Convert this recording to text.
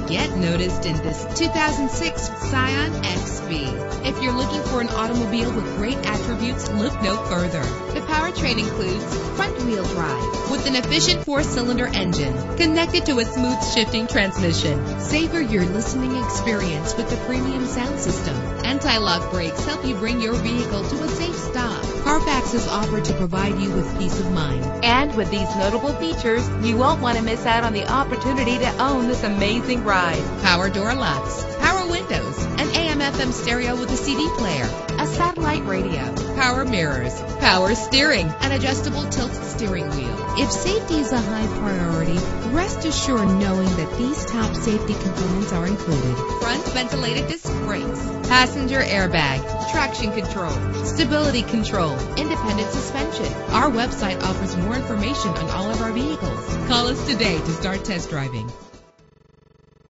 Get noticed in this 2006 Scion XV. If you're looking for an automobile with great attributes, look no further. The powertrain includes front-wheel drive with an efficient 4-cylinder engine connected to a smooth shifting transmission. Savor your listening experience with the premium sound system. Anti-lock brakes help you bring your vehicle to a safe stop. Carfax is offered to provide you with peace of mind. And with these notable features, you won't want to miss out on the opportunity to own this amazing ride. Power door locks, power windows, an AM/FM stereo with a CD player, a satellite radio, power mirrors, power steering, an adjustable tilt steering wheel. If safety is a high priority, rest assured knowing that these top safety components are included. Front ventilated disc brakes, passenger airbag, traction control, stability control, independent suspension. Our website offers more information on all of our vehicles. Call us today to start test driving.